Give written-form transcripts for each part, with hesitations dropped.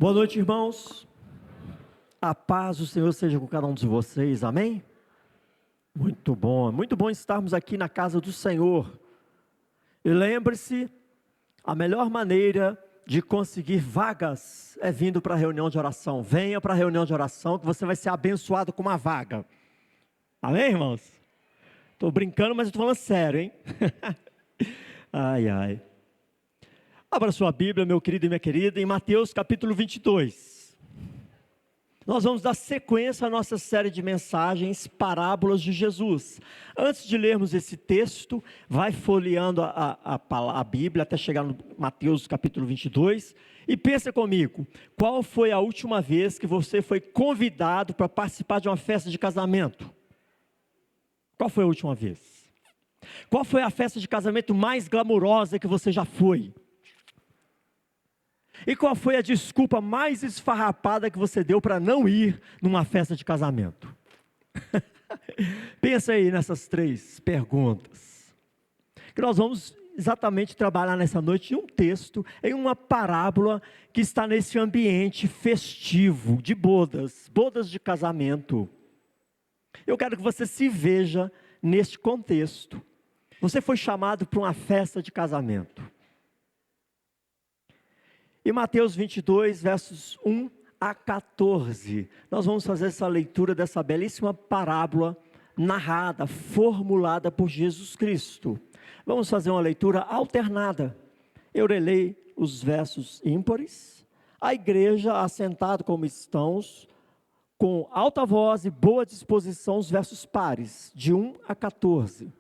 Boa noite, irmãos. A paz do Senhor seja com cada um de vocês, amém? Muito bom estarmos aqui na casa do Senhor. E lembre-se, a melhor maneira de conseguir vagas é vindo para a reunião de oração. Venha para a reunião de oração que você vai ser abençoado com uma vaga. Amém, irmãos? Estou brincando, mas estou falando sério, hein? Ai. Abra sua Bíblia, meu querido e minha querida, em Mateus capítulo 22. Nós vamos dar sequência à nossa série de mensagens, Parábolas de Jesus. Antes de lermos esse texto, vai folheando a Bíblia até chegar no Mateus capítulo 22. E pensa comigo, qual foi a última vez que você foi convidado para participar de uma festa de casamento? Qual foi a última vez? Qual foi a festa de casamento mais glamurosa que você já foi? E qual foi a desculpa mais esfarrapada que você deu para não ir numa festa de casamento? Pensa aí nessas três perguntas. Que nós vamos exatamente trabalhar nessa noite em um texto, em uma parábola que está nesse ambiente festivo de bodas de casamento. Eu quero que você se veja neste contexto. Você foi chamado para uma festa de casamento. Em Mateus 22, versos 1 a 14, nós vamos fazer essa leitura dessa belíssima parábola narrada, formulada por Jesus Cristo. Vamos fazer uma leitura alternada. Eu relei os versos ímpares, a igreja, assentado como estamos, com alta voz e boa disposição, os versos pares, de 1 a 14.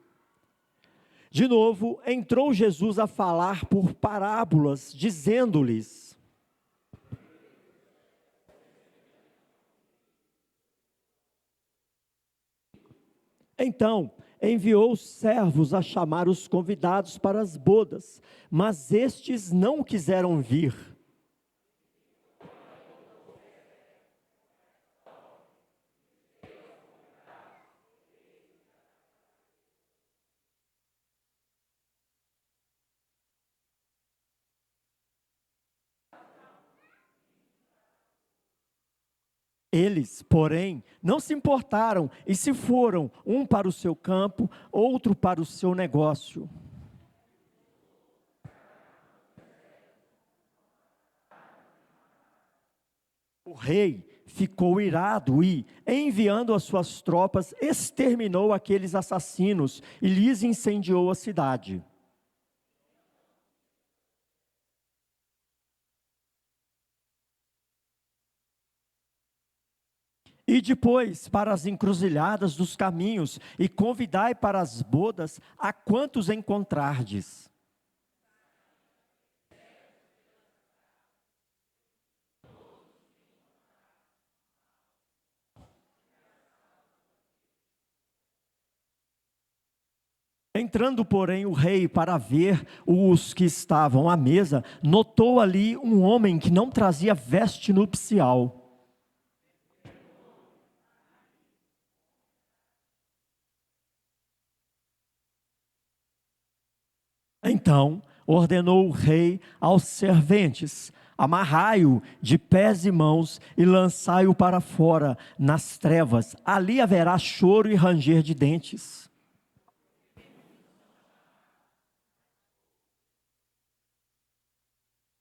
De novo, entrou Jesus a falar por parábolas, dizendo-lhes: Então, enviou os servos a chamar os convidados para as bodas, mas estes não quiseram vir. Eles, porém, não se importaram e se foram, um para o seu campo, outro para o seu negócio. O rei ficou irado e, enviando as suas tropas, exterminou aqueles assassinos e lhes incendiou a cidade. E depois para as encruzilhadas dos caminhos, e convidai para as bodas a quantos encontrardes. Entrando, porém, o rei para ver os que estavam à mesa, notou ali um homem que não trazia veste nupcial. Então ordenou o rei aos serventes: amarrai-o de pés e mãos e lançai-o para fora, nas trevas. Ali haverá choro e ranger de dentes.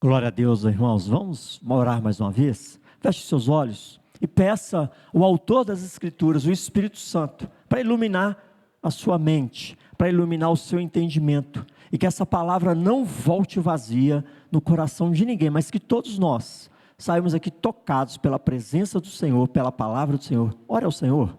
Glória a Deus, irmãos. Vamos orar mais uma vez? Feche seus olhos e peça o autor das Escrituras, o Espírito Santo, para iluminar a sua mente, para iluminar o seu entendimento, e que essa palavra não volte vazia no coração de ninguém, mas que todos nós saímos aqui tocados pela presença do Senhor, pela palavra do Senhor. Ore ao Senhor.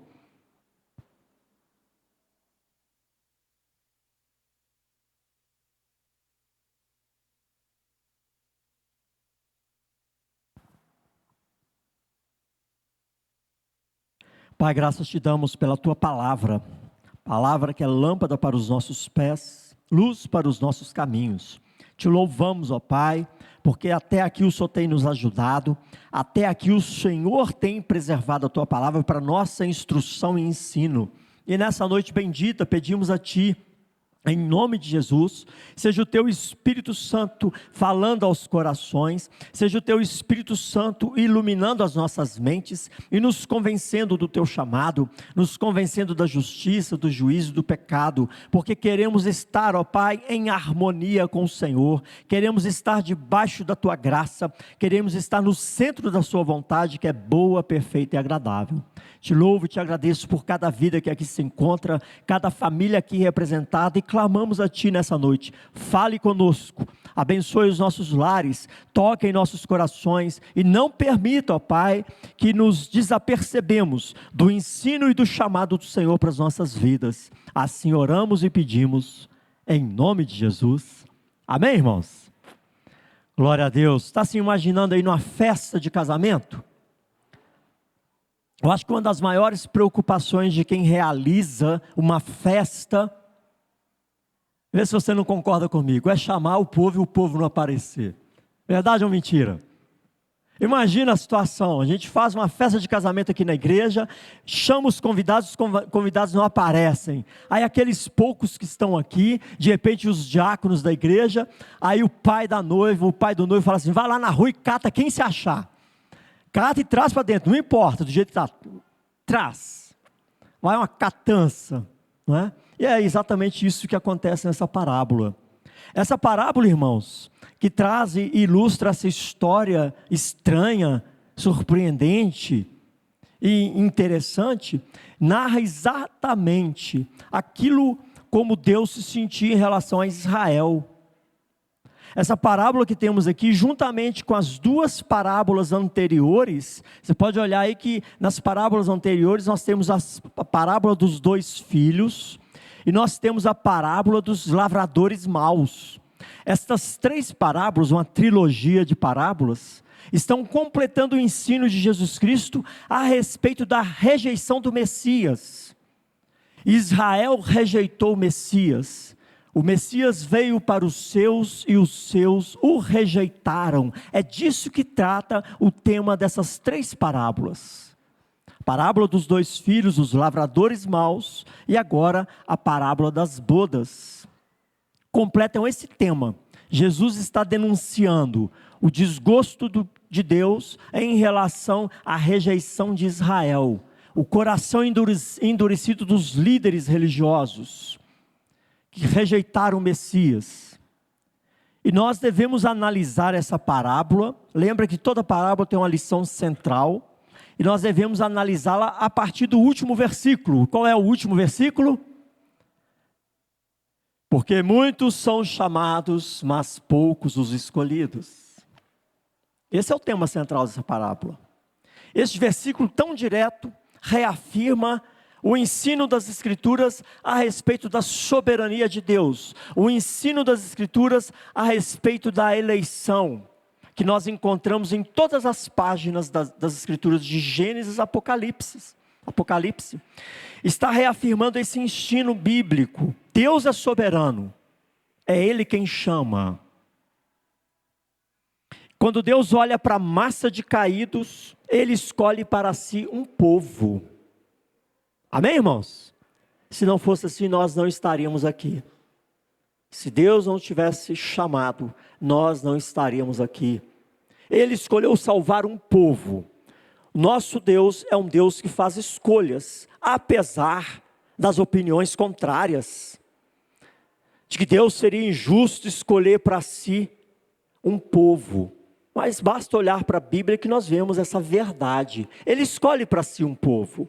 Pai, graças te damos pela tua palavra que é lâmpada para os nossos pés, luz para os nossos caminhos. Te louvamos, ó Pai, porque até aqui o Senhor tem nos ajudado, até aqui o Senhor tem preservado a tua palavra para nossa instrução e ensino. E nessa noite bendita pedimos a Ti Em nome de Jesus, seja o Teu Espírito Santo falando aos corações, seja o Teu Espírito Santo iluminando as nossas mentes e nos convencendo do Teu chamado, nos convencendo da justiça, do juízo, do pecado, porque queremos estar, ó Pai, em harmonia com o Senhor, queremos estar debaixo da Tua graça, queremos estar no centro da Sua vontade, que é boa, perfeita e agradável. Te louvo e te agradeço por cada vida que aqui se encontra, cada família aqui representada, e clamamos a Ti nessa noite. Fale conosco, abençoe os nossos lares, toque em nossos corações e não permita, ó Pai, que nos desapercebemos do ensino e do chamado do Senhor para as nossas vidas. Assim oramos e pedimos, em nome de Jesus. Amém, irmãos? Glória a Deus. Está se imaginando aí numa festa de casamento? Eu acho que uma das maiores preocupações de quem realiza uma festa, vê se você não concorda comigo, é chamar o povo e o povo não aparecer. Verdade ou mentira? Imagina a situação, a gente faz uma festa de casamento aqui na igreja, chama os convidados não aparecem. Aí aqueles poucos que estão aqui, de repente os diáconos da igreja, aí o pai do noivo fala assim, vai lá na rua e cata quem se achar. Cata e traz para dentro, não importa do jeito que está, traz. Vai uma catança, não é? E é exatamente isso que acontece nessa parábola. Essa parábola, irmãos, que traz e ilustra essa história estranha, surpreendente e interessante, narra exatamente aquilo como Deus se sentia em relação a Israel. Essa parábola que temos aqui, juntamente com as duas parábolas anteriores, você pode olhar aí que nas parábolas anteriores nós temos a parábola dos dois filhos, e nós temos a parábola dos lavradores maus. Estas três parábolas, uma trilogia de parábolas, estão completando o ensino de Jesus Cristo a respeito da rejeição do Messias. Israel rejeitou o Messias. O Messias veio para os seus e os seus o rejeitaram. É disso que trata o tema dessas três parábolas. A parábola dos dois filhos, os lavradores maus, e agora a parábola das bodas. Completam esse tema. Jesus está denunciando o desgosto de Deus em relação à rejeição de Israel. O coração endurecido dos líderes religiosos, que rejeitaram o Messias. E nós devemos analisar essa parábola. Lembra que toda parábola tem uma lição central, e nós devemos analisá-la a partir do último versículo. Qual é o último versículo? Porque muitos são chamados, mas poucos os escolhidos. Esse é o tema central dessa parábola. Este versículo tão direto reafirma o ensino das Escrituras a respeito da soberania de Deus, o ensino das Escrituras a respeito da eleição, que nós encontramos em todas as páginas das Escrituras, de Gênesis a Apocalipse, está reafirmando esse ensino bíblico. Deus é soberano, é Ele quem chama. Quando Deus olha para a massa de caídos, Ele escolhe para si um povo. Amém, irmãos? Se não fosse assim, nós não estaríamos aqui. Se Deus não tivesse chamado, nós não estaríamos aqui. Ele escolheu salvar um povo. Nosso Deus é um Deus que faz escolhas, apesar das opiniões contrárias. De que Deus seria injusto escolher para si um povo. Mas basta olhar para a Bíblia que nós vemos essa verdade. Ele escolhe para si um povo.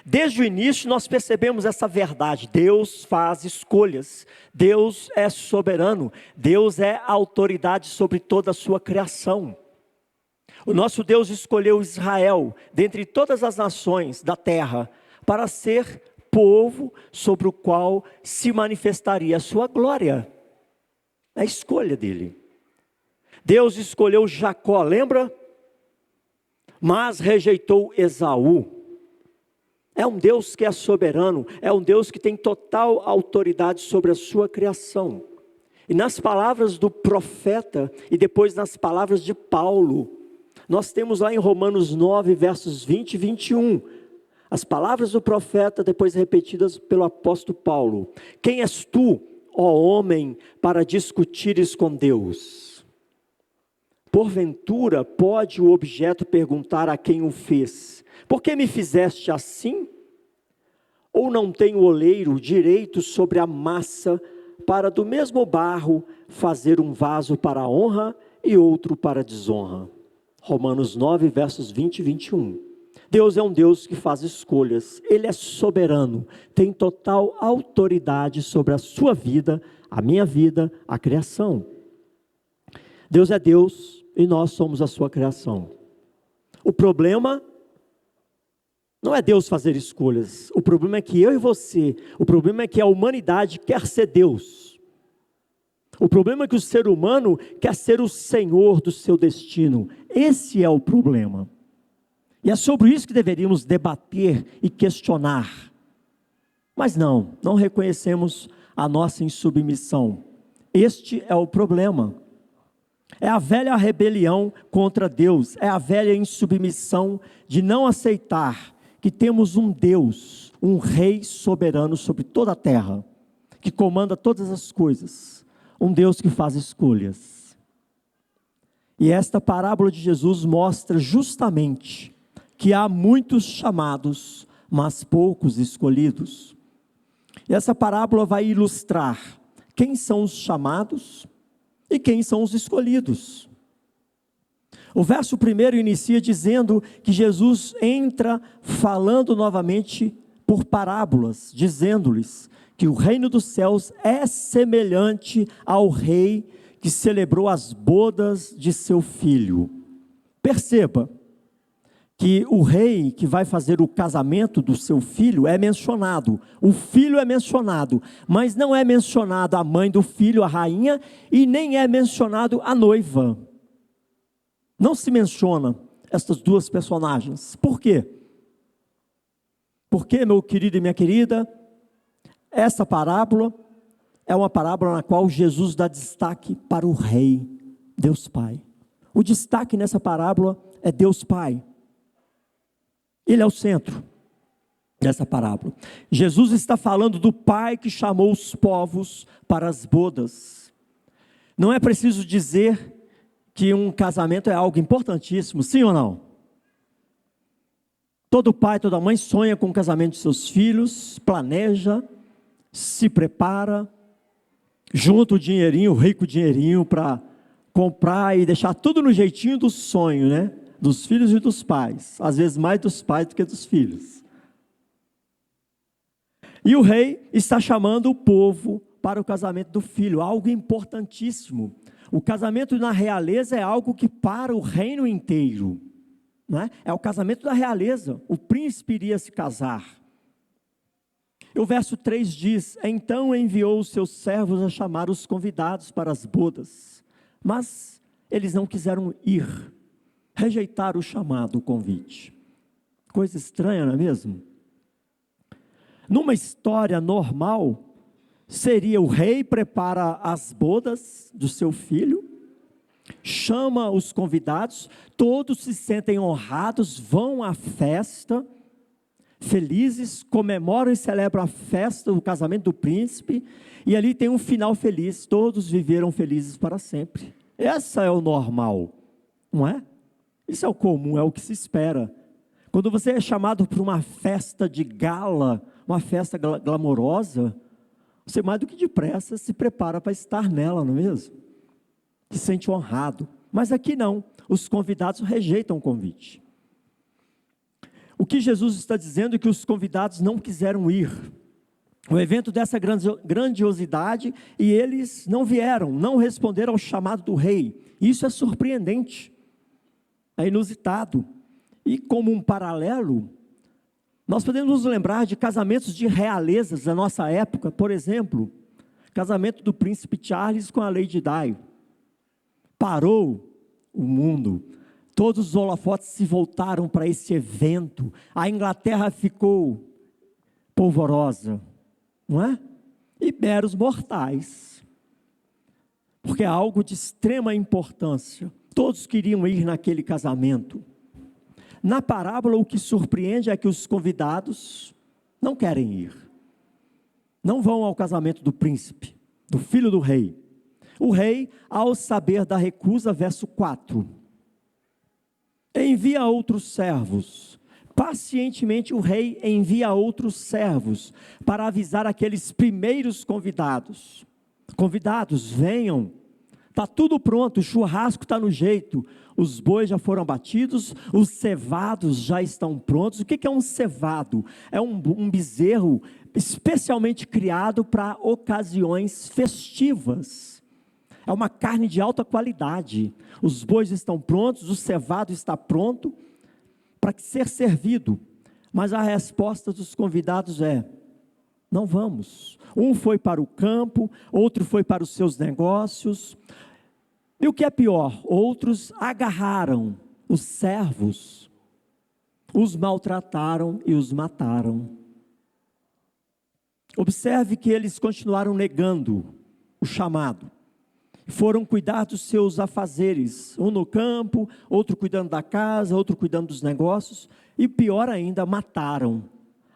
Desde o início nós percebemos essa verdade. Deus faz escolhas. Deus é soberano. Deus é a autoridade sobre toda a sua criação. O nosso Deus escolheu Israel, dentre todas as nações da terra, para ser povo sobre o qual se manifestaria a sua glória. É a escolha dele. Deus escolheu Jacó, lembra? Mas rejeitou Esaú. É um Deus que é soberano, é um Deus que tem total autoridade sobre a sua criação. E nas palavras do profeta, e depois nas palavras de Paulo, nós temos lá em Romanos 9, versos 20 e 21, As palavras do profeta, depois repetidas pelo apóstolo Paulo: quem és tu, ó homem, para discutires com Deus? Porventura pode o objeto perguntar a quem o fez: por que me fizeste assim? Ou não tem o oleiro direito sobre a massa, para do mesmo barro fazer um vaso para a honra e outro para a desonra? Romanos 9, versos 20 e 21. Deus é um Deus que faz escolhas, Ele é soberano, tem total autoridade sobre a sua vida, a minha vida, a criação. Deus é Deus e nós somos a sua criação. O problema não é Deus fazer escolhas, o problema é que eu e você, o problema é que a humanidade quer ser Deus. O problema é que o ser humano quer ser o senhor do seu destino. Esse é o problema. E é sobre isso que deveríamos debater e questionar. Mas não reconhecemos a nossa insubmissão. Este é o problema. É a velha rebelião contra Deus, é a velha insubmissão de não aceitar que temos um Deus, um Rei soberano sobre toda a terra, que comanda todas as coisas, um Deus que faz escolhas. E esta parábola de Jesus mostra justamente que há muitos chamados, mas poucos escolhidos. E essa parábola vai ilustrar quem são os chamados e quem são os escolhidos. O verso 1 inicia dizendo que Jesus entra falando novamente por parábolas, dizendo-lhes que o reino dos céus é semelhante ao rei que celebrou as bodas de seu filho. Perceba que o rei que vai fazer o casamento do seu filho é mencionado, o filho é mencionado, mas não é mencionado a mãe do filho, a rainha, e nem é mencionado a noiva. Não se menciona estas duas personagens. Por quê? Porque, meu querido e minha querida, essa parábola é uma parábola na qual Jesus dá destaque para o rei, Deus Pai. O destaque nessa parábola é Deus Pai. Ele é o centro dessa parábola. Jesus está falando do Pai que chamou os povos para as bodas. Não é preciso dizer que um casamento é algo importantíssimo, sim ou não? Todo pai, toda mãe sonha com o casamento de seus filhos, planeja, se prepara, junta o dinheirinho, o rico dinheirinho para comprar e deixar tudo no jeitinho do sonho, né? Dos filhos e dos pais, às vezes mais dos pais do que dos filhos. E o rei está chamando o povo para o casamento do filho, algo importantíssimo. O casamento na realeza é algo que para o reino inteiro, né? É o casamento da realeza, o príncipe iria se casar. E o verso 3 diz: então enviou os seus servos a chamar os convidados para as bodas, mas eles não quiseram ir. Rejeitar o chamado, o convite. Coisa estranha, não é mesmo? Numa história normal, seria o rei prepara as bodas do seu filho, chama os convidados, todos se sentem honrados, vão à festa, felizes, comemoram e celebram a festa, o casamento do príncipe, e ali tem um final feliz, todos viveram felizes para sempre. Essa é o normal, não é? Isso é o comum, é o que se espera. Quando você é chamado para uma festa de gala, uma festa glamourosa, você mais do que depressa se prepara para estar nela, não é mesmo? Se sente honrado. Mas aqui não, os convidados rejeitam o convite. O que Jesus está dizendo é que os convidados não quiseram ir. O evento dessa grandiosidade, e eles não vieram, não responderam ao chamado do rei. Isso é surpreendente. É inusitado. E como um paralelo, nós podemos nos lembrar de casamentos de realezas da nossa época. Por exemplo, casamento do príncipe Charles com a Lady Di. Parou o mundo. Todos os holofotes se voltaram para esse evento. A Inglaterra ficou polvorosa, não é? E meros mortais. Porque é algo de extrema importância. Todos queriam ir naquele casamento. Na parábola, o que surpreende é que os convidados não querem ir. Não vão ao casamento do príncipe, do filho do rei. O rei, ao saber da recusa, verso 4, envia outros servos. Pacientemente o rei envia outros servos para avisar aqueles primeiros convidados. Convidados, venham, está tudo pronto, o churrasco está no jeito, os bois já foram abatidos, os cevados já estão prontos. O que é um cevado? É um bezerro especialmente criado para ocasiões festivas. É uma carne de alta qualidade. Os bois estão prontos, o cevado está pronto para ser servido. Mas a resposta dos convidados é: não vamos. Um foi para o campo, outro foi para os seus negócios. E o que é pior, outros agarraram os servos, os maltrataram e os mataram. Observe que eles continuaram negando o chamado. Foram cuidar dos seus afazeres, um no campo, outro cuidando da casa, outro cuidando dos negócios, e pior ainda, mataram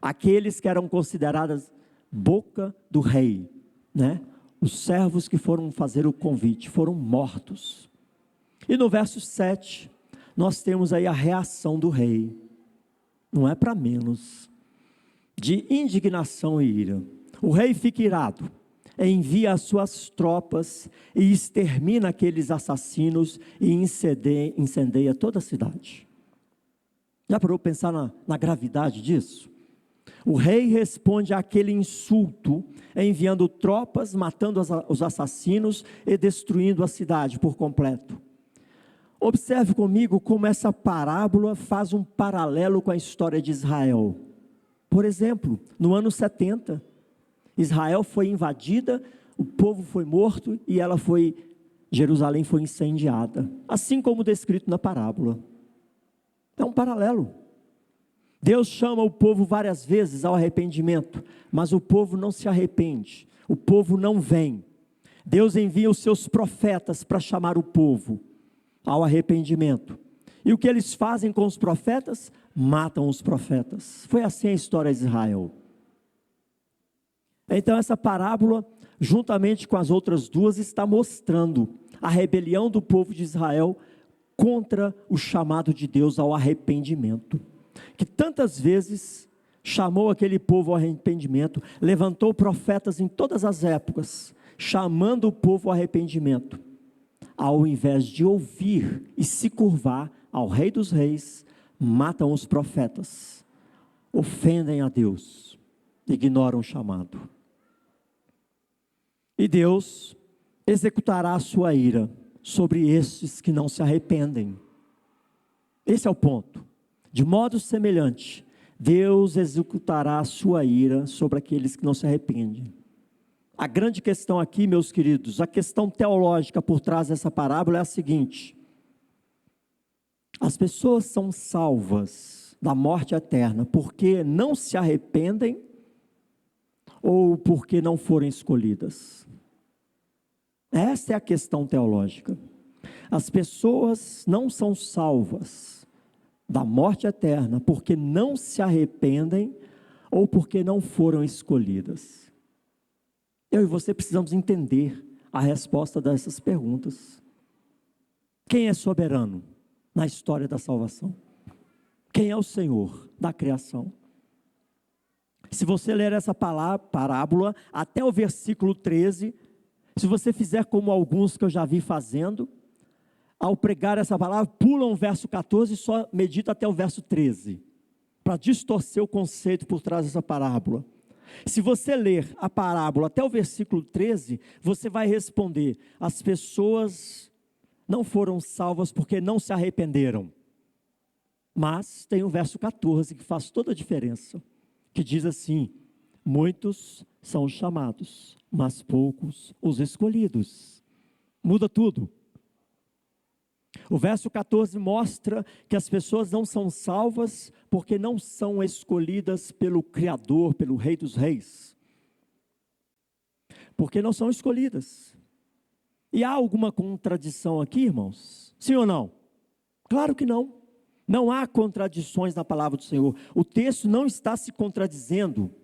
aqueles que eram considerados boca do rei, né? Os servos que foram fazer o convite foram mortos. E no verso 7, nós temos aí a reação do rei, não é para menos, de indignação e ira. O rei fica irado, envia as suas tropas e extermina aqueles assassinos e incendeia toda a cidade. Já parou para pensar na gravidade disso? O rei responde àquele insulto, enviando tropas, matando os assassinos e destruindo a cidade por completo. Observe comigo como essa parábola faz um paralelo com a história de Israel. Por exemplo, no ano 70, Israel foi invadida, o povo foi morto e Jerusalém foi incendiada, assim como descrito na parábola. É um paralelo. Deus chama o povo várias vezes ao arrependimento, mas o povo não se arrepende, o povo não vem. Deus envia os seus profetas para chamar o povo ao arrependimento. E o que eles fazem com os profetas? Matam os profetas. Foi assim a história de Israel. Então essa parábola, juntamente com as outras duas, está mostrando a rebelião do povo de Israel contra o chamado de Deus ao arrependimento, que tantas vezes chamou aquele povo ao arrependimento, levantou profetas em todas as épocas, chamando o povo ao arrependimento, ao invés de ouvir e se curvar ao Rei dos Reis, matam os profetas, ofendem a Deus, ignoram o chamado. E Deus executará a sua ira sobre estes que não se arrependem. Esse é o ponto. De modo semelhante, Deus executará a sua ira sobre aqueles que não se arrependem. A grande questão aqui, meus queridos, a questão teológica por trás dessa parábola é a seguinte: as pessoas são salvas da morte eterna porque não se arrependem ou porque não foram escolhidas? Essa é a questão teológica. As pessoas não são salvas da morte eterna porque não se arrependem ou porque não foram escolhidas. Eu e você precisamos entender a resposta dessas perguntas. Quem é soberano na história da salvação? Quem é o Senhor da criação? Se você ler essa parábola até o versículo 13, se você fizer como alguns que eu já vi fazendo, ao pregar essa palavra, pulam o verso 14 e só medita até o verso 13, para distorcer o conceito por trás dessa parábola. Se você ler a parábola até o versículo 13, você vai responder: as pessoas não foram salvas porque não se arrependeram. Mas tem o verso 14 que faz toda a diferença, que diz assim: muitos são os chamados, mas poucos os escolhidos. Muda tudo. O verso 14 mostra que as pessoas não são salvas porque não são escolhidas pelo Criador, pelo Rei dos Reis. Porque não são escolhidas. E há alguma contradição aqui, irmãos? Sim ou não? Claro que não. Não há contradições na palavra do Senhor. O texto não está se contradizendo.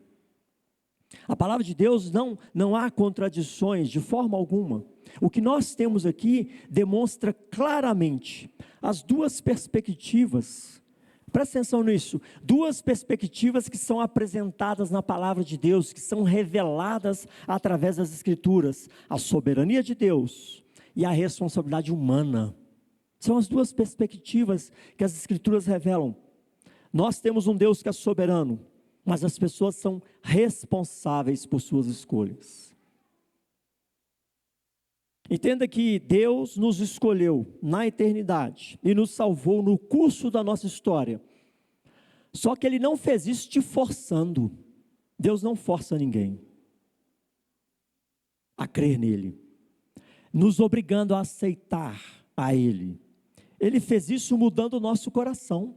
A palavra de Deus não há contradições de forma alguma. O que nós temos aqui demonstra claramente as duas perspectivas. Presta atenção nisso. Duas perspectivas que são apresentadas na palavra de Deus, que são reveladas através das Escrituras: a soberania de Deus e a responsabilidade humana. São as duas perspectivas que as Escrituras revelam. Nós temos um Deus que é soberano, mas as pessoas são responsáveis por suas escolhas. Entenda que Deus nos escolheu na eternidade e nos salvou no curso da nossa história. Só que Ele não fez isso te forçando. Deus não força ninguém a crer nele, nos obrigando a aceitar a Ele. Ele fez isso mudando o nosso coração.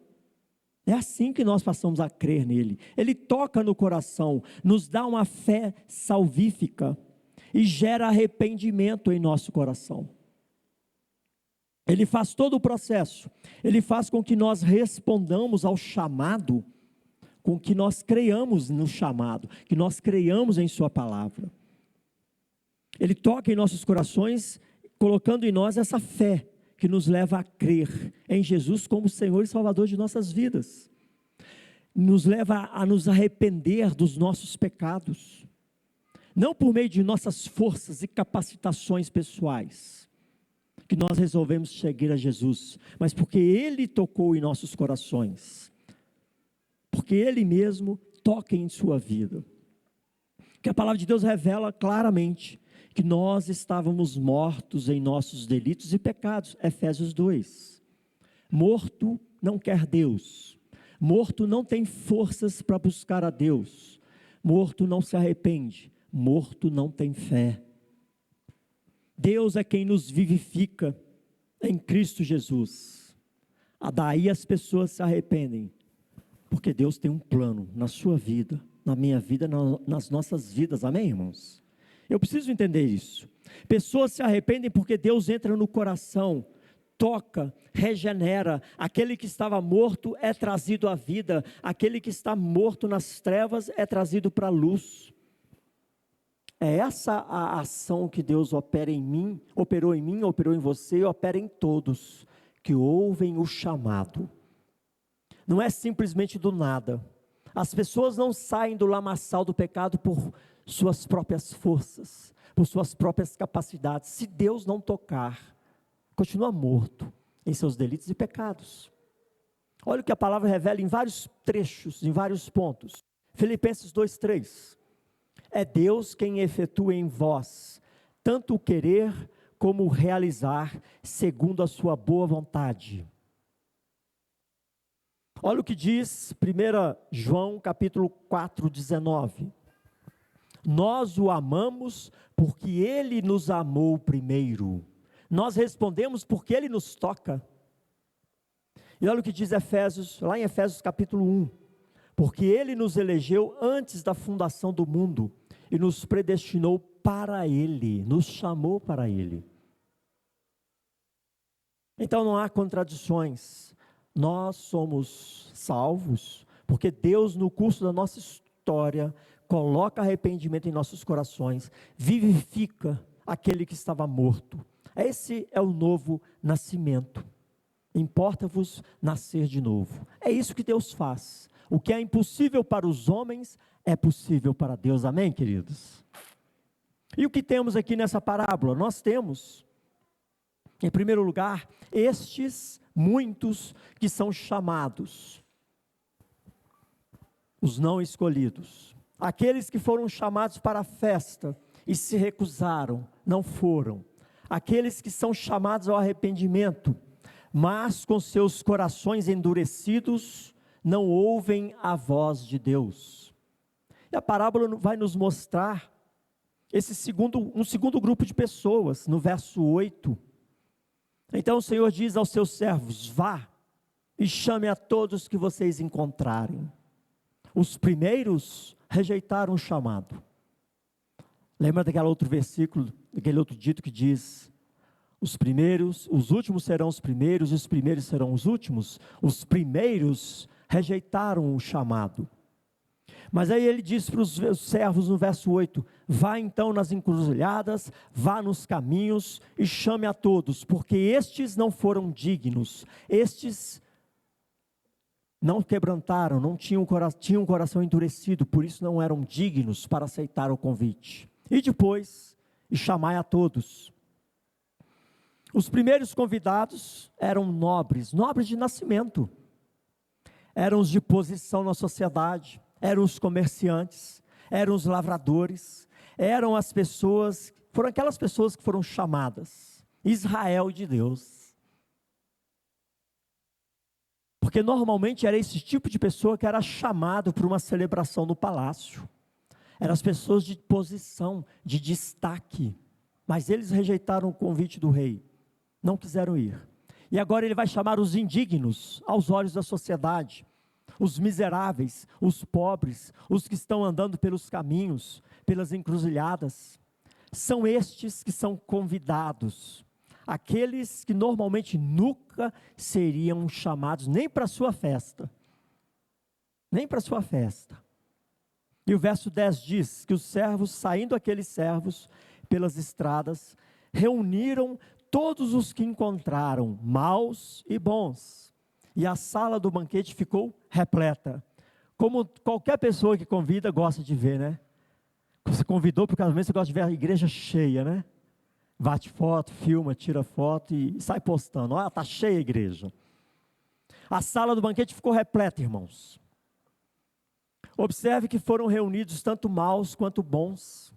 É assim que nós passamos a crer nele. Ele toca no coração, nos dá uma fé salvífica e gera arrependimento em nosso coração. Ele faz todo o processo. Ele faz com que nós respondamos ao chamado, com que nós creiamos no chamado, que nós creiamos em sua palavra. Ele toca em nossos corações, colocando em nós essa fé que nos leva a crer em Jesus como Senhor e Salvador de nossas vidas. Nos leva a nos arrepender dos nossos pecados. Não por meio de nossas forças e capacitações pessoais, que nós resolvemos seguir a Jesus, mas porque Ele tocou em nossos corações. Porque Ele mesmo toca em sua vida. Que a palavra de Deus revela claramente que nós estávamos mortos em nossos delitos e pecados. Efésios 2. Morto não quer Deus. Morto não tem forças para buscar a Deus. Morto não se arrepende. Morto não tem fé. Deus é quem nos vivifica em Cristo Jesus. Daí as pessoas se arrependem, porque Deus tem um plano na sua vida, na minha vida, nas nossas vidas. Amém, irmãos? Eu preciso entender isso. Pessoas se arrependem porque Deus entra no coração, toca, regenera. Aquele que estava morto é trazido à vida. Aquele que está morto nas trevas é trazido para a luz. É essa a ação que Deus opera em mim, operou em você e opera em todos que ouvem o chamado. Não é simplesmente do nada. As pessoas não saem do lamaçal do pecado por suas próprias forças, por suas próprias capacidades. Se Deus não tocar, continua morto em seus delitos e pecados. Olha o que a palavra revela em vários trechos, em vários pontos. Filipenses 2:3. É Deus quem efetua em vós tanto o querer como o realizar, segundo a sua boa vontade. Olha o que diz 1 João capítulo 4:19. Nós o amamos porque Ele nos amou primeiro. Nós respondemos porque Ele nos toca. E olha o que diz Efésios, lá em Efésios capítulo 1. Porque Ele nos elegeu antes da fundação do mundo e nos predestinou para Ele, nos chamou para Ele. Então não há contradições. Nós somos salvos porque Deus, no curso da nossa história, coloca arrependimento em nossos corações, vivifica aquele que estava morto. Esse é o novo nascimento. Importa-vos nascer de novo. É isso que Deus faz. O que é impossível para os homens é possível para Deus. Amém, queridos? E o que temos aqui nessa parábola? Nós temos, em primeiro lugar, estes muitos que são chamados, os não escolhidos, aqueles que foram chamados para a festa e se recusaram, não foram, aqueles que são chamados ao arrependimento, mas com seus corações endurecidos, não ouvem a voz de Deus. E a parábola vai nos mostrar um segundo grupo de pessoas, no verso 8. Então o Senhor diz aos seus servos: vá e chame a todos que vocês encontrarem. Os primeiros rejeitaram o chamado. Lembra daquele outro versículo, daquele outro dito que diz: Os primeiros, os últimos serão os primeiros, e os primeiros serão os últimos. Os primeiros rejeitaram o chamado. Mas aí ele diz para os servos no verso 8: vá então nas encruzilhadas, vá nos caminhos e chame a todos, porque estes não foram dignos, estes não quebrantaram, não tinham um coração endurecido, por isso não eram dignos para aceitar o convite. E depois, e chamai a todos. Os primeiros convidados eram nobres, nobres de nascimento, eram os de posição na sociedade, eram os comerciantes, eram os lavradores, eram as pessoas, foram aquelas pessoas que foram chamadas, Israel de Deus. Porque normalmente era esse tipo de pessoa que era chamado para uma celebração no palácio, eram as pessoas de posição, de destaque, mas eles rejeitaram o convite do rei, não quiseram ir. E agora ele vai chamar os indignos aos olhos da sociedade, os miseráveis, os pobres, os que estão andando pelos caminhos, pelas encruzilhadas. São estes que são convidados, aqueles que normalmente nunca seriam chamados nem para a sua festa, nem para a sua festa. E o verso 10 diz que os servos, saindo aqueles servos pelas estradas, reuniram todos os que encontraram, maus e bons, e a sala do banquete ficou repleta, como qualquer pessoa que convida gosta de ver, né? Você convidou para o casamento, você gosta de ver a igreja cheia, né? Bate foto, filma, tira foto e sai postando. Olha, está cheia a igreja. A sala do banquete ficou repleta, irmãos. Observe que foram reunidos tanto maus quanto bons.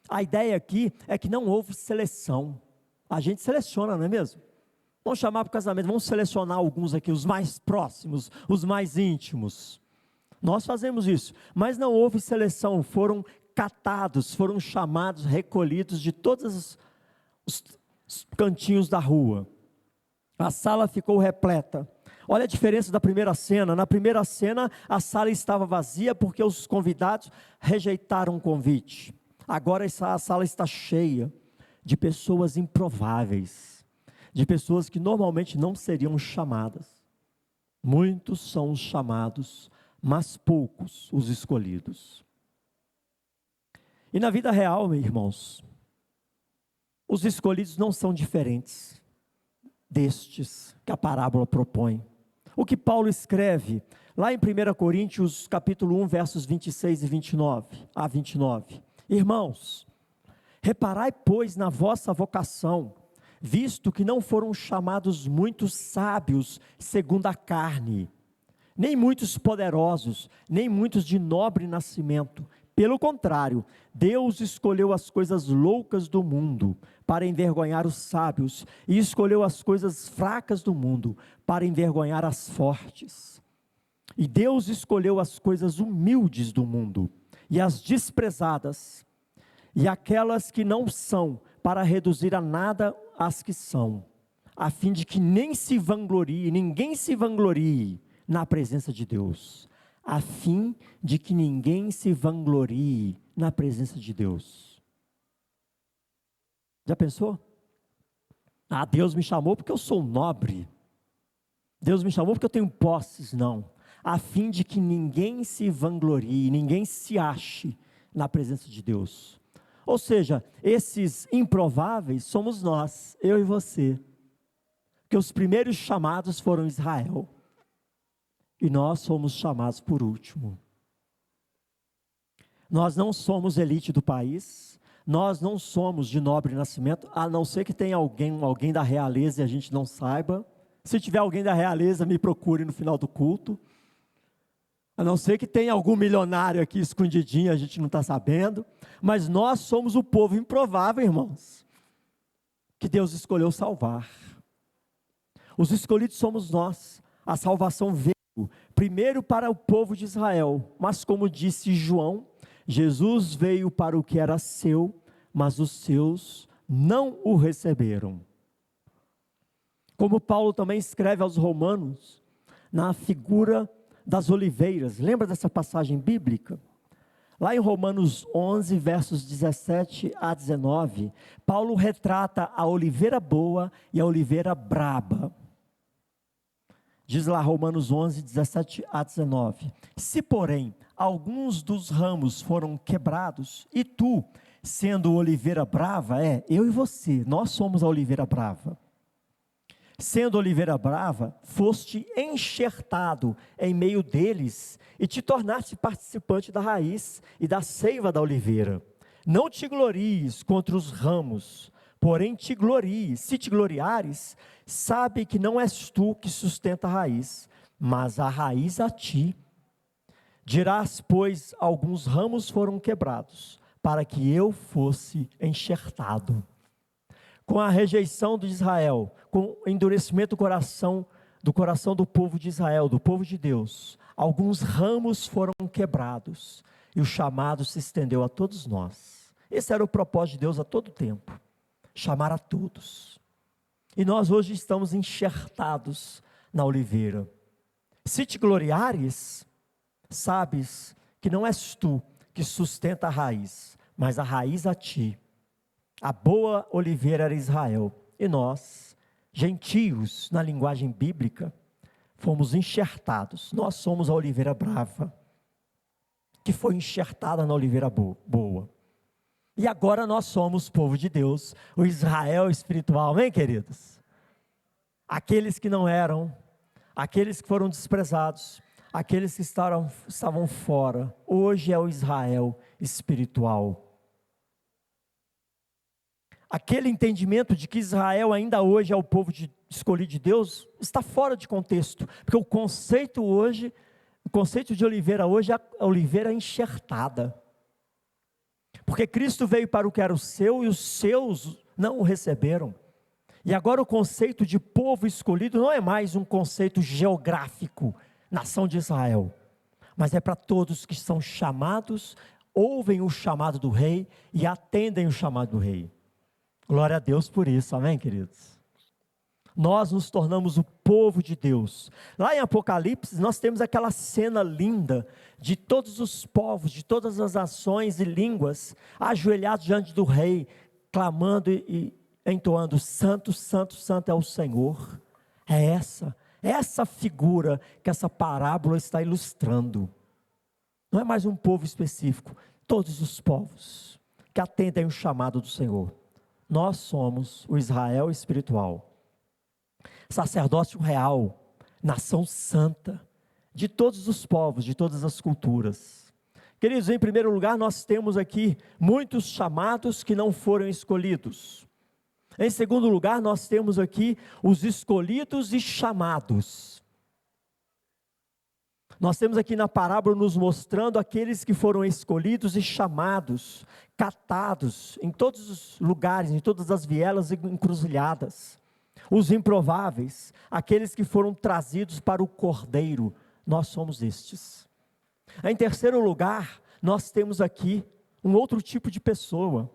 A ideia aqui é que não houve seleção. A gente seleciona, não é mesmo? Vamos chamar para o casamento, vamos selecionar alguns aqui, os mais próximos, os mais íntimos. Nós fazemos isso, mas não houve seleção, foram catados, foram chamados, recolhidos de todos os cantinhos da rua. A sala ficou repleta. Olha a diferença da primeira cena. Na primeira cena, a sala estava vazia porque os convidados rejeitaram o convite. Agora a sala está cheia de pessoas improváveis, de pessoas que normalmente não seriam chamadas. Muitos são os chamados, mas poucos os escolhidos. E na vida real, meus irmãos, os escolhidos não são diferentes destes que a parábola propõe. O que Paulo escreve lá em 1 Coríntios capítulo 1, versos 26 e 29 a 29. Irmãos, reparai, pois, na vossa vocação, visto que não foram chamados muitos sábios segundo a carne, nem muitos poderosos, nem muitos de nobre nascimento. Pelo contrário, Deus escolheu as coisas loucas do mundo para envergonhar os sábios, e escolheu as coisas fracas do mundo para envergonhar as fortes. E Deus escolheu as coisas humildes do mundo, e as desprezadas, e aquelas que não são, para reduzir a nada as que são, a fim de que ninguém se vanglorie na presença de Deus, a fim de que ninguém se vanglorie na presença de Deus. Já pensou? Ah, Deus me chamou porque eu sou nobre, Deus me chamou porque eu tenho posses. Não, a fim de que ninguém se vanglorie, ninguém se ache na presença de Deus. Ou seja, esses improváveis somos nós, eu e você, que os primeiros chamados foram Israel, e nós somos chamados por último. Nós não somos elite do país, nós não somos de nobre nascimento, a não ser que tenha alguém da realeza e a gente não saiba. Se tiver alguém da realeza, me procure no final do culto. A não ser que tenha algum milionário aqui escondidinho, a gente não está sabendo. Mas nós somos o povo improvável, irmãos, que Deus escolheu salvar. Os escolhidos somos nós. A salvação veio primeiro para o povo de Israel, mas como disse João, Jesus veio para o que era seu, mas os seus não o receberam. Como Paulo também escreve aos Romanos, na figura das oliveiras, lembra dessa passagem bíblica? Lá em Romanos 11, versos 17 a 19, Paulo retrata a oliveira boa e a oliveira braba. Diz lá Romanos 11, 17 a 19: se porém alguns dos ramos foram quebrados, e tu, sendo oliveira brava, eu e você, nós somos a oliveira brava. Sendo oliveira brava, foste enxertado em meio deles, e te tornaste participante da raiz e da seiva da oliveira. Não te glories contra os ramos, porém te glories. Se te gloriares, sabe que não és tu que sustenta a raiz, mas a raiz a ti. Dirás, pois, alguns ramos foram quebrados, para que eu fosse enxertado. Com a rejeição de Israel, com o endurecimento do coração do povo de Israel, do povo de Deus, alguns ramos foram quebrados, e o chamado se estendeu a todos nós. Esse era o propósito de Deus a todo tempo, chamar a todos. E nós hoje estamos enxertados na oliveira. Se te gloriares, sabes que não és tu que sustenta a raiz, mas a raiz a ti. A boa oliveira era Israel, e nós, gentios, na linguagem bíblica, fomos enxertados. Nós somos a oliveira brava, que foi enxertada na oliveira boa. E agora nós somos povo de Deus, o Israel espiritual, amém, queridos? Aqueles que não eram, aqueles que foram desprezados, aqueles que estavam fora, hoje é o Israel espiritual. Aquele entendimento de que Israel ainda hoje é o povo escolhido de Deus, está fora de contexto, porque o conceito de oliveira hoje é a oliveira enxertada, porque Cristo veio para o que era o seu, e os seus não o receberam, e agora o conceito de povo escolhido não é mais um conceito geográfico, nação de Israel, mas é para todos que são chamados, ouvem o chamado do rei, e atendem o chamado do rei. Glória a Deus por isso, amém, queridos? Nós nos tornamos o povo de Deus. Lá em Apocalipse, nós temos aquela cena linda, de todos os povos, de todas as nações e línguas, ajoelhados diante do rei, clamando e entoando, santo, santo, santo é o Senhor. É essa figura que essa parábola está ilustrando. Não é mais um povo específico, todos os povos, que atendem o chamado do Senhor. Nós somos o Israel espiritual, sacerdócio real, nação santa, de todos os povos, de todas as culturas. Queridos, em primeiro lugar, nós temos aqui muitos chamados que não foram escolhidos. Em segundo lugar, nós temos aqui os escolhidos e chamados. Nós temos aqui na parábola nos mostrando aqueles que foram escolhidos e chamados, catados em todos os lugares, em todas as vielas e encruzilhadas. Os improváveis, aqueles que foram trazidos para o Cordeiro, nós somos estes. Em terceiro lugar, nós temos aqui um outro tipo de pessoa.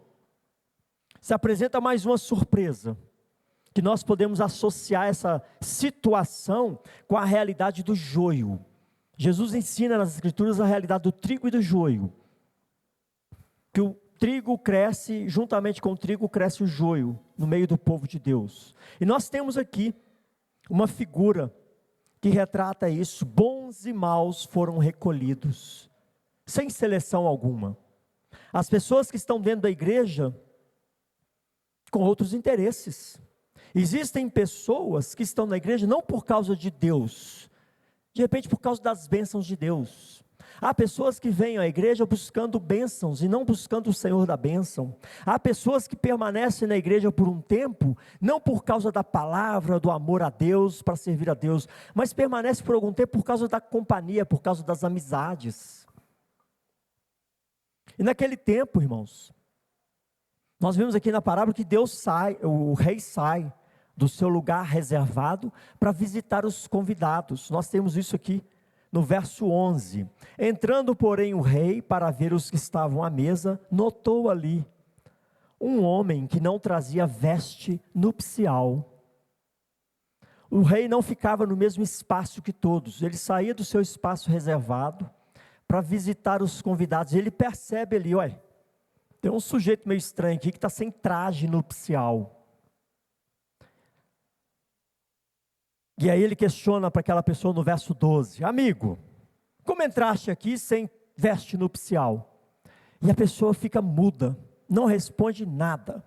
Se apresenta mais uma surpresa, que nós podemos associar essa situação com a realidade do joio. Jesus ensina nas Escrituras a realidade do trigo e do joio, que o trigo cresce, juntamente com o trigo cresce o joio, no meio do povo de Deus, e nós temos aqui uma figura, que retrata isso, bons e maus foram recolhidos, sem seleção alguma, as pessoas que estão dentro da igreja, com outros interesses, existem pessoas que estão na igreja não por causa de Deus, de repente por causa das bênçãos de Deus. Há pessoas que vêm à igreja buscando bênçãos e não buscando o Senhor da bênção. Há pessoas que permanecem na igreja por um tempo, não por causa da palavra, do amor a Deus, para servir a Deus, mas permanecem por algum tempo por causa da companhia, por causa das amizades. E naquele tempo, irmãos, nós vimos aqui na parábola que o rei sai do seu lugar reservado para visitar os convidados. Nós temos isso aqui no verso 11. Entrando, porém, o rei para ver os que estavam à mesa, notou ali um homem que não trazia veste nupcial. O rei não ficava no mesmo espaço que todos, ele saía do seu espaço reservado para visitar os convidados. Ele percebe ali, olha, tem um sujeito meio estranho aqui que está sem traje nupcial. E aí ele questiona para aquela pessoa no verso 12, amigo, como entraste aqui sem veste nupcial? E a pessoa fica muda, não responde nada.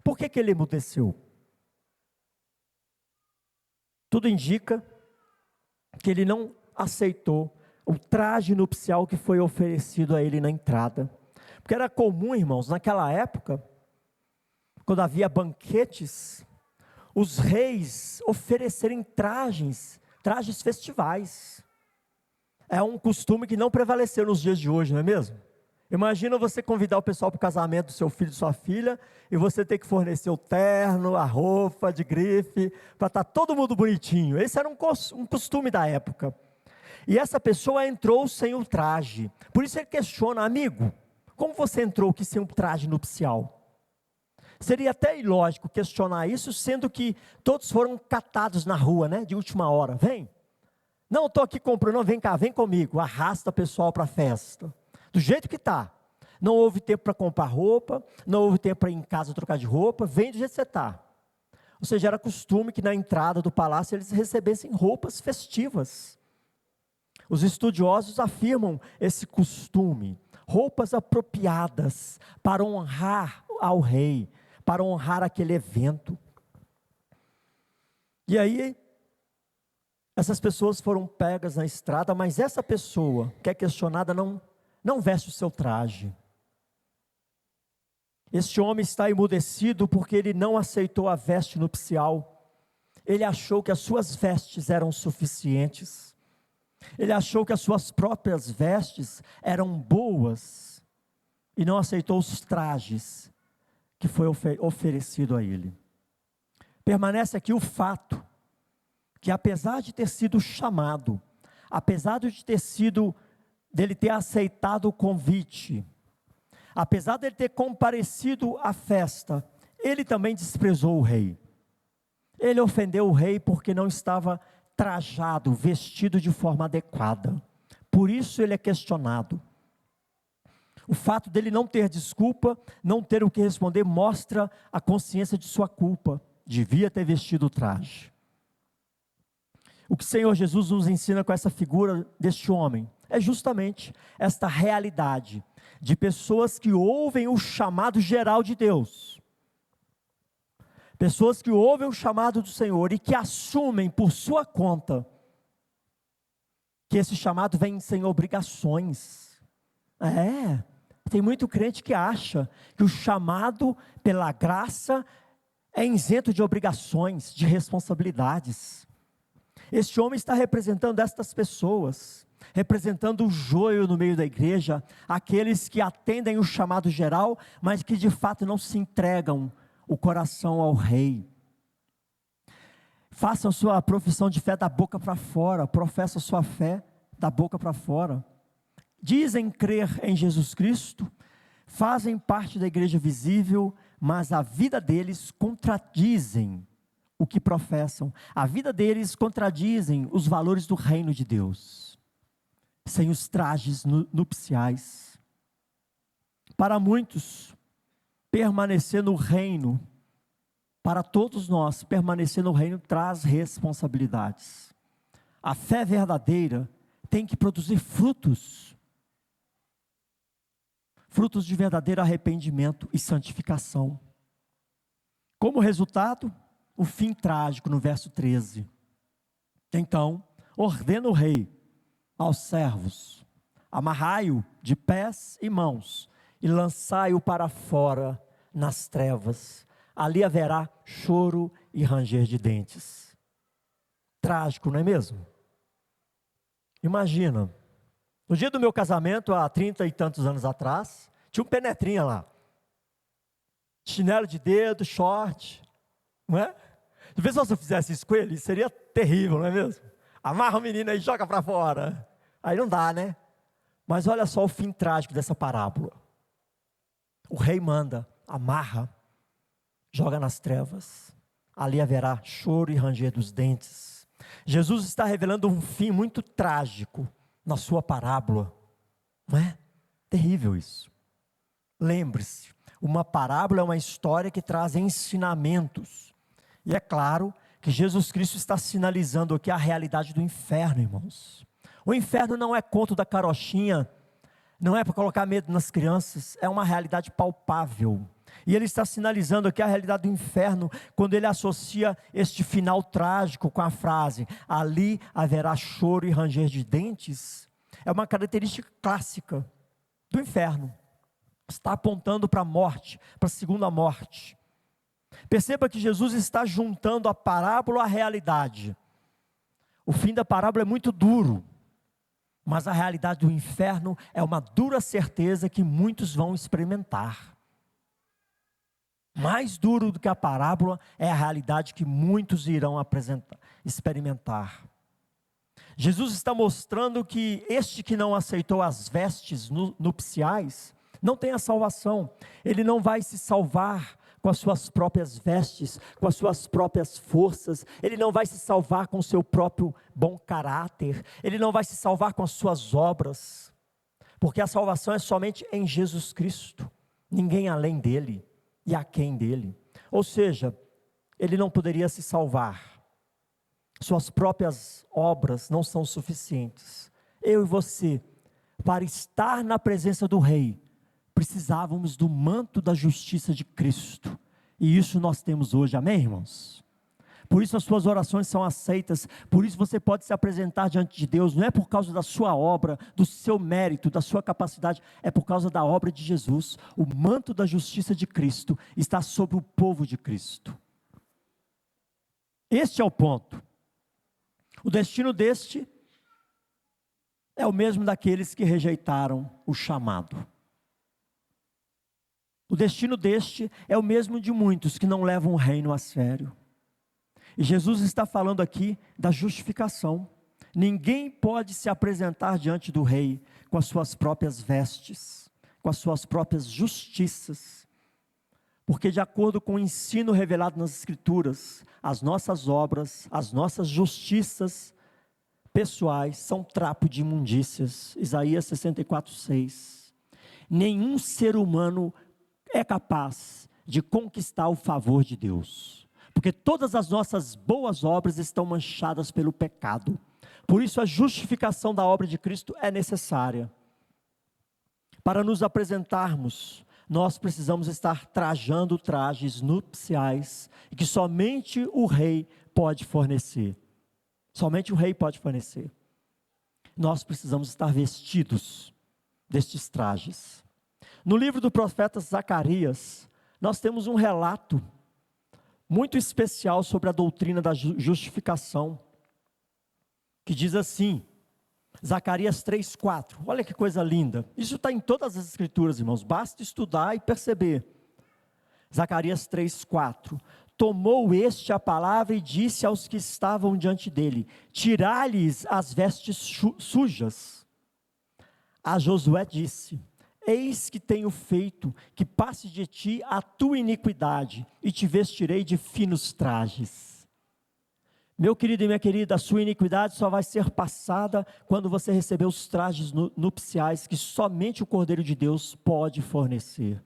Por que ele emudeceu? Tudo indica que ele não aceitou o traje nupcial que foi oferecido a ele na entrada. Porque era comum, irmãos, naquela época, quando havia banquetes, os reis oferecerem trajes festivais. É um costume que não prevaleceu nos dias de hoje, não é mesmo? Imagina você convidar o pessoal para o casamento do seu filho e sua filha, e você ter que fornecer o terno, a roupa de grife, para estar todo mundo bonitinho. Esse era um costume da época. E essa pessoa entrou sem o traje. Por isso ele questiona, amigo, como você entrou aqui sem um traje nupcial? Seria até ilógico questionar isso, sendo que todos foram catados na rua, né, de última hora. Vem. Não, estou aqui comprando, não, vem cá, vem comigo. Arrasta o pessoal para a festa. Do jeito que está. Não houve tempo para comprar roupa, não houve tempo para ir em casa trocar de roupa, vem do jeito que você está. Ou seja, era costume que na entrada do palácio eles recebessem roupas festivas. Os estudiosos afirmam esse costume, roupas apropriadas para honrar ao rei, para honrar aquele evento. E aí, essas pessoas foram pegas na estrada, mas essa pessoa que é questionada não veste o seu traje. Este homem está emudecido porque ele não aceitou a veste nupcial. Ele achou que as suas vestes eram suficientes. Ele achou que as suas próprias vestes eram boas e não aceitou os trajes que foi oferecido a ele. Permanece aqui o fato que, apesar de ter sido chamado, apesar dele ter aceitado o convite, apesar dele ter comparecido à festa, ele também desprezou o rei. Ele ofendeu o rei porque não estava trajado, vestido de forma adequada. Por isso ele é questionado. O fato dele não ter desculpa, não ter o que responder, mostra a consciência de sua culpa. Devia ter vestido o traje. O que o Senhor Jesus nos ensina com essa figura deste homem é justamente esta realidade de pessoas que ouvem o chamado geral de Deus. Pessoas que ouvem o chamado do Senhor e que assumem por sua conta que esse chamado vem sem obrigações. Tem muito crente que acha que o chamado pela graça é isento de obrigações, de responsabilidades. Este homem está representando estas pessoas, representando o joio no meio da igreja, aqueles que atendem o chamado geral, mas que de fato não se entregam o coração ao rei. Façam sua profissão de fé da boca para fora, professam sua fé da boca para fora. Dizem crer em Jesus Cristo, fazem parte da igreja visível, mas a vida deles contradizem o que professam. A vida deles contradizem os valores do reino de Deus, sem os trajes nupciais. Para muitos, permanecer no reino, para todos nós, permanecer no reino traz responsabilidades. A fé verdadeira tem que produzir frutos de verdadeiro arrependimento e santificação. Como resultado, o fim trágico no verso 13. Então, ordena o rei aos servos: amarrai-o de pés e mãos e lançai-o para fora nas trevas. Ali haverá choro e ranger de dentes. Trágico, não é mesmo? Imagina, no dia do meu casamento, há 30 e tantos anos atrás, tinha um penetrinha lá. Chinelo de dedo, short, não é? Se você fizesse isso com ele, seria terrível, não é mesmo? Amarra o menino aí e joga para fora. Aí não dá, né? Mas olha só o fim trágico dessa parábola. O rei manda, amarra, joga nas trevas. Ali haverá choro e ranger dos dentes. Jesus está revelando um fim muito trágico na sua parábola. Não é? Terrível isso. Lembre-se, uma parábola é uma história que traz ensinamentos. E é claro que Jesus Cristo está sinalizando aqui a realidade do inferno, irmãos. O inferno não é conto da carochinha, não é para colocar medo nas crianças, é uma realidade palpável. E ele está sinalizando aqui a realidade do inferno, quando ele associa este final trágico com a frase: ali haverá choro e ranger de dentes. É uma característica clássica do inferno. Está apontando para a morte, para a segunda morte. Perceba que Jesus está juntando a parábola à realidade. O fim da parábola é muito duro, mas a realidade do inferno é uma dura certeza que muitos vão experimentar. Mais duro do que a parábola é a realidade que muitos irão experimentar. Jesus está mostrando que este que não aceitou as vestes nupciais não tem a salvação. Ele não vai se salvar com as suas próprias vestes, com as suas próprias forças. Ele não vai se salvar com o seu próprio bom caráter. Ele não vai se salvar com as suas obras, porque a salvação é somente em Jesus Cristo, ninguém além dele e aquém dele. Ou seja, ele não poderia se salvar. Suas próprias obras não são suficientes. Eu e você, para estar na presença do Rei, precisávamos do manto da justiça de Cristo. E isso nós temos hoje, amém, irmãos? Por isso as suas orações são aceitas. Por isso você pode se apresentar diante de Deus. Não é por causa da sua obra, do seu mérito, da sua capacidade. É por causa da obra de Jesus. O manto da justiça de Cristo está sobre o povo de Cristo. Este é o ponto. O destino deste é o mesmo daqueles que rejeitaram o chamado. O destino deste é o mesmo de muitos que não levam o reino a sério. E Jesus está falando aqui da justificação. Ninguém pode se apresentar diante do rei com as suas próprias vestes, com as suas próprias justiças. Porque de acordo com o ensino revelado nas Escrituras, as nossas obras, as nossas justiças pessoais são trapo de imundícias. Isaías 64:6. Nenhum ser humano é capaz de conquistar o favor de Deus, porque todas as nossas boas obras estão manchadas pelo pecado. Por isso a justificação da obra de Cristo é necessária. Para nos apresentarmos, nós precisamos estar trajando trajes nupciais, que somente o rei pode fornecer. Somente o rei pode fornecer. Nós precisamos estar vestidos destes trajes. No livro do profeta Zacarias, nós temos um relato muito especial sobre a doutrina da justificação, que diz assim, Zacarias 3:4, olha que coisa linda, isso está em todas as escrituras, irmãos, basta estudar e perceber. Zacarias 3:4, tomou este a palavra e disse aos que estavam diante dele, tirai-lhes as vestes sujas. A Josué disse, eis que tenho feito que passe de ti a tua iniquidade, e te vestirei de finos trajes. Meu querido e minha querida, a sua iniquidade só vai ser passada quando você receber os trajes nupciais que somente o Cordeiro de Deus pode fornecer.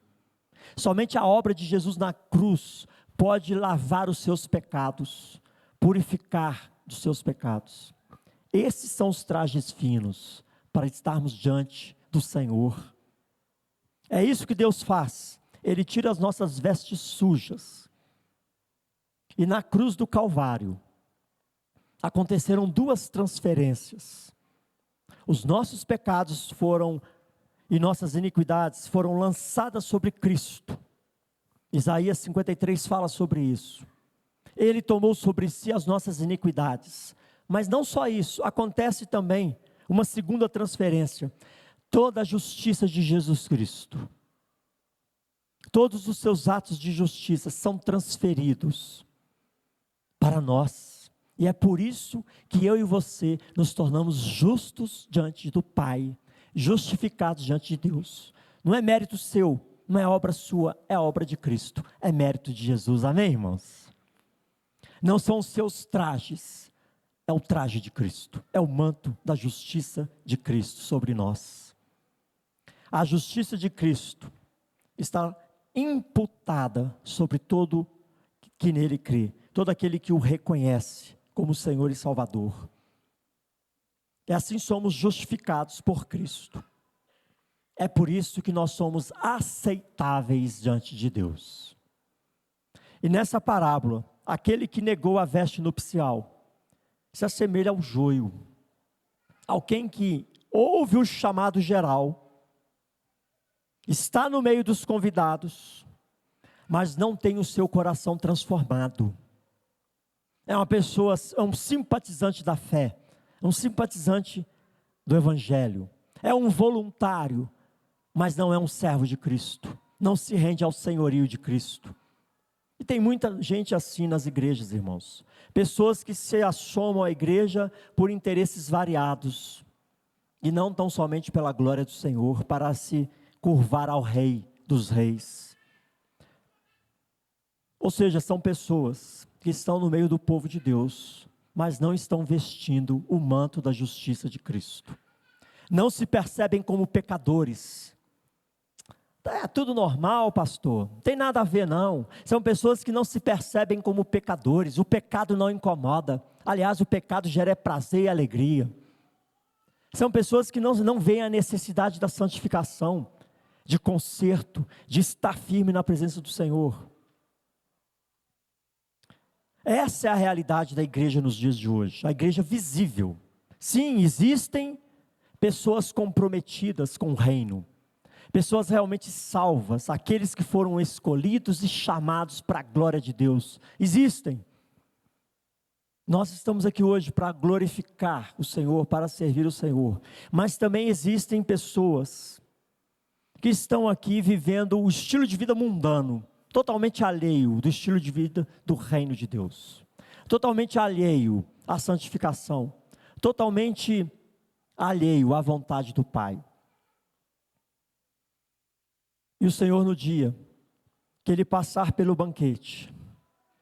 Somente a obra de Jesus na cruz pode lavar os seus pecados, purificar dos seus pecados. Esses são os trajes finos para estarmos diante do Senhor. É isso que Deus faz. Ele tira as nossas vestes sujas. E na cruz do Calvário, aconteceram duas transferências. Os nossos pecados e nossas iniquidades foram lançadas sobre Cristo. Isaías 53 fala sobre isso. Ele tomou sobre si as nossas iniquidades. Mas não só isso, acontece também uma segunda transferência. Toda a justiça de Jesus Cristo, todos os seus atos de justiça são transferidos para nós. E é por isso que eu e você nos tornamos justos diante do Pai, justificados diante de Deus. Não é mérito seu, não é obra sua, é obra de Cristo, é mérito de Jesus, amém, irmãos? Não são os seus trajes, é o traje de Cristo, é o manto da justiça de Cristo sobre nós. a justiça de Cristo está imputada sobre todo que nele crê, todo aquele que o reconhece como Senhor e Salvador. E assim somos justificados por Cristo. É por isso que nós somos aceitáveis diante de Deus. E nessa parábola, aquele que negou a veste nupcial se assemelha ao joio, alguém que ouve o chamado geral, está no meio dos convidados, mas não tem o seu coração transformado. É uma pessoa, é um simpatizante da fé, um simpatizante do Evangelho, é um voluntário, mas não é um servo de Cristo, não se rende ao senhorio de Cristo. E tem muita gente assim nas igrejas, irmãos, pessoas que se assomam à igreja por interesses variados, e não tão somente pela glória do Senhor, para se curvar ao Rei dos Reis. Ou seja, são pessoas que estão no meio do povo de Deus, mas não estão vestindo o manto da justiça de Cristo. Não se percebem como pecadores. É tudo normal, pastor, não tem nada a ver não. São pessoas que não se percebem como pecadores. O pecado não incomoda. Aliás, o pecado gera prazer e alegria. São pessoas que não veem a necessidade da santificação, de conserto, de estar firme na presença do Senhor. Essa é a realidade da igreja nos dias de hoje, a igreja visível. Sim, existem pessoas comprometidas com o reino, pessoas realmente salvas, aqueles que foram escolhidos e chamados para a glória de Deus, existem. Nós estamos aqui hoje para glorificar o Senhor, para servir o Senhor, mas também existem pessoas que estão aqui vivendo o estilo de vida mundano, totalmente alheio do estilo de vida do reino de Deus, totalmente alheio à santificação, totalmente alheio à vontade do Pai. E o Senhor, no dia que Ele passar pelo banquete,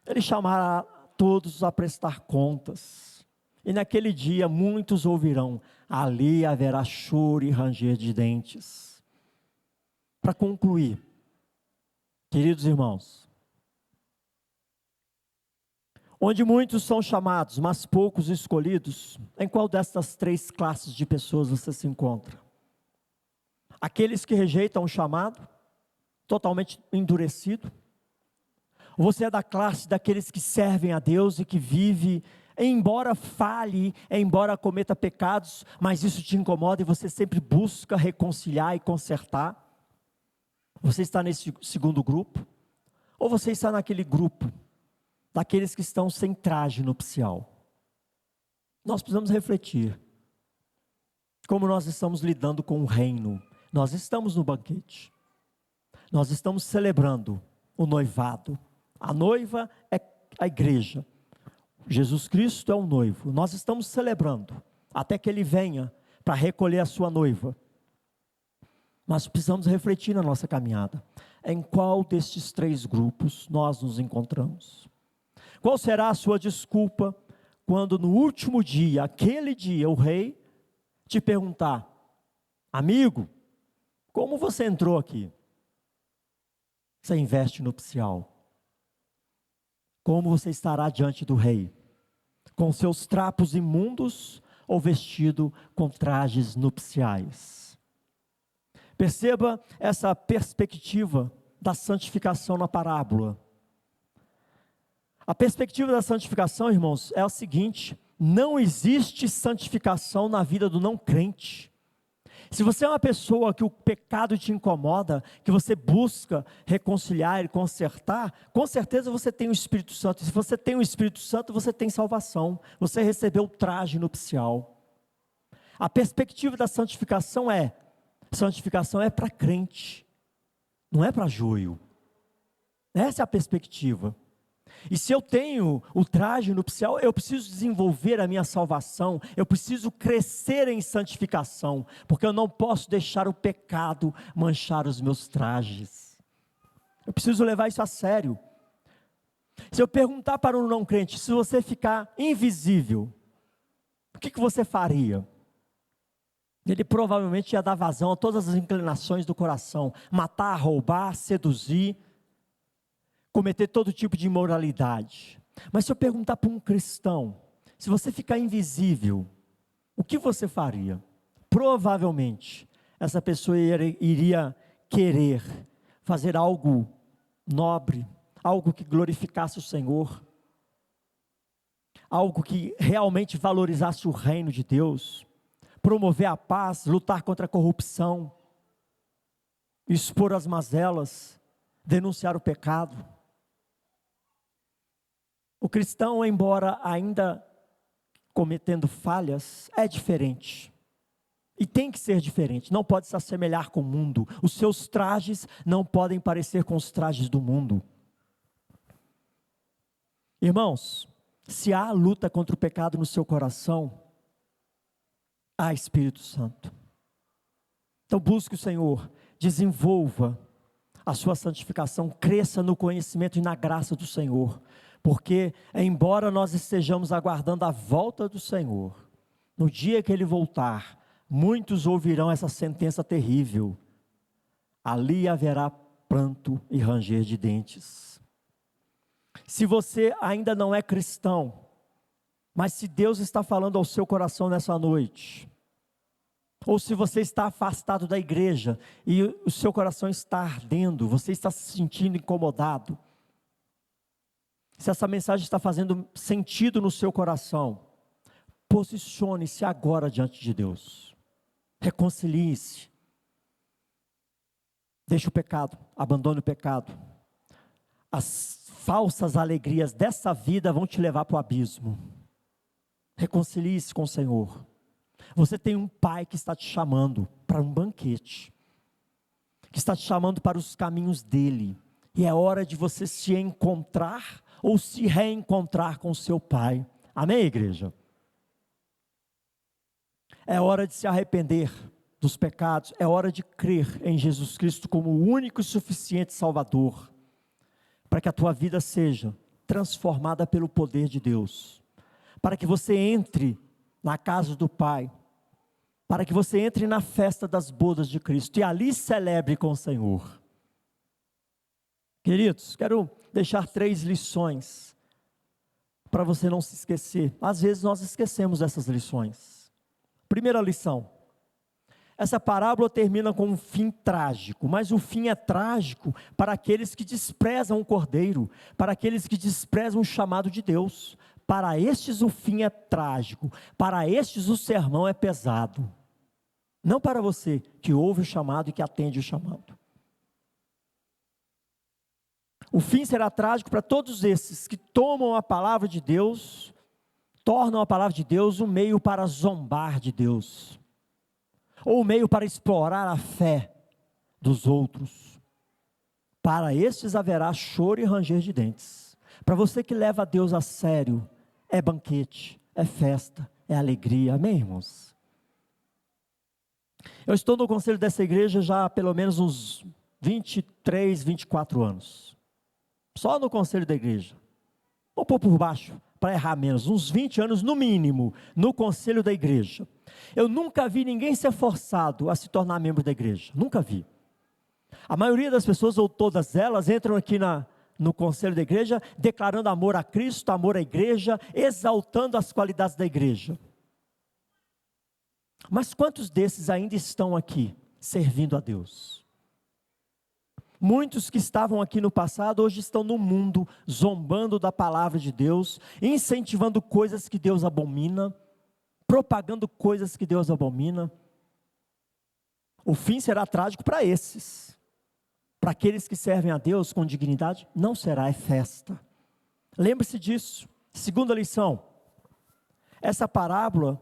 Ele chamará todos a prestar contas, e naquele dia muitos ouvirão, ali haverá choro e ranger de dentes. Para concluir, queridos irmãos, onde muitos são chamados, mas poucos escolhidos, em qual destas três classes de pessoas você se encontra? Aqueles que rejeitam o chamado, totalmente endurecido? Você é da classe daqueles que servem a Deus e que vive, embora falhe, embora cometa pecados, mas isso te incomoda e você sempre busca reconciliar e consertar? Você está nesse segundo grupo? Ou você está naquele grupo daqueles que estão sem traje nupcial? Nós precisamos refletir como nós estamos lidando com o reino. Nós estamos no banquete, nós estamos celebrando o noivado. A noiva é a igreja, Jesus Cristo é o noivo. Nós estamos celebrando até que Ele venha para recolher a sua noiva. Mas precisamos refletir na nossa caminhada, em qual destes três grupos nós nos encontramos. Qual será a sua desculpa quando no último dia, aquele dia, o rei te perguntar: amigo, como você entrou aqui? Sem veste nupcial. Como você estará diante do rei? Com seus trapos imundos ou vestido com trajes nupciais? Perceba essa perspectiva da santificação na parábola. A perspectiva da santificação, irmãos, é a seguinte: não existe santificação na vida do não crente. Se você é uma pessoa que o pecado te incomoda, que você busca reconciliar e consertar, com certeza você tem o Espírito Santo. Se você tem o Espírito Santo, você tem salvação. Você recebeu o traje nupcial. A perspectiva da santificação é para crente, não é para joio. Essa é a perspectiva. E se eu tenho o traje nupcial, eu preciso desenvolver a minha salvação, eu preciso crescer em santificação, porque eu não posso deixar o pecado manchar os meus trajes. Eu preciso levar isso a sério. Se eu perguntar para um não crente, se você ficar invisível, o que você faria? Ele provavelmente ia dar vazão a todas as inclinações do coração, matar, roubar, seduzir, cometer todo tipo de imoralidade. Mas se eu perguntar para um cristão, se você ficar invisível, o que você faria? Provavelmente, essa pessoa iria querer fazer algo nobre, algo que glorificasse o Senhor, algo que realmente valorizasse o reino de Deus, promover a paz, lutar contra a corrupção, expor as mazelas, denunciar o pecado. O cristão, embora ainda cometendo falhas, é diferente. E tem que ser diferente, não pode se assemelhar com o mundo. Os seus trajes não podem parecer com os trajes do mundo. Irmãos, se há luta contra o pecado no seu coração, há Espírito Santo. Então busque o Senhor, desenvolva a sua santificação, cresça no conhecimento e na graça do Senhor, porque embora nós estejamos aguardando a volta do Senhor, no dia que Ele voltar, muitos ouvirão essa sentença terrível, ali haverá pranto e ranger de dentes. Se você ainda não é cristão, mas se Deus está falando ao seu coração nessa noite, ou se você está afastado da igreja e o seu coração está ardendo, você está se sentindo incomodado, se essa mensagem está fazendo sentido no seu coração, posicione-se agora diante de Deus, reconcilie-se, deixe o pecado, abandone o pecado. As falsas alegrias dessa vida vão te levar para o abismo. Reconcilie-se com o Senhor. Você tem um pai que está te chamando para um banquete, que está te chamando para os caminhos dele, e é hora de você se encontrar ou se reencontrar com o seu pai. Amém, igreja? É hora de se arrepender dos pecados, é hora de crer em Jesus Cristo como o único e suficiente Salvador, para que a tua vida seja transformada pelo poder de Deus, para que você entre na casa do Pai, para que você entre na festa das bodas de Cristo, e ali celebre com o Senhor. Queridos, quero deixar 3 lições, para você não se esquecer. Às vezes nós esquecemos essas lições. Primeira lição, essa parábola termina com um fim trágico, mas o fim é trágico para aqueles que desprezam o Cordeiro, para aqueles que desprezam o chamado de Deus. Para estes o fim é trágico, para estes o sermão é pesado. Não para você que ouve o chamado e que atende o chamado. O fim será trágico para todos esses que tomam a palavra de Deus, tornam a palavra de Deus um meio para zombar de Deus, ou um meio para explorar a fé dos outros. Para estes haverá choro e ranger de dentes. Para você que leva a Deus a sério, é banquete, é festa, é alegria. Amém, irmãos? Eu estou no conselho dessa igreja já há pelo menos uns 23, 24 anos. Só no conselho da igreja. Vou pôr por baixo, para errar menos, uns 20 anos no mínimo, no conselho da igreja. Eu nunca vi ninguém ser forçado a se tornar membro da igreja, nunca vi. A maioria das pessoas, ou todas elas, entram aqui no conselho da igreja, declarando amor a Cristo, amor à igreja, exaltando as qualidades da igreja. Mas quantos desses ainda estão aqui, servindo a Deus? Muitos que estavam aqui no passado, hoje estão no mundo, zombando da palavra de Deus, incentivando coisas que Deus abomina, propagando coisas que Deus abomina. O fim será trágico para esses. Para aqueles que servem a Deus com dignidade, não será, é festa. Lembre-se disso. Segunda lição, essa parábola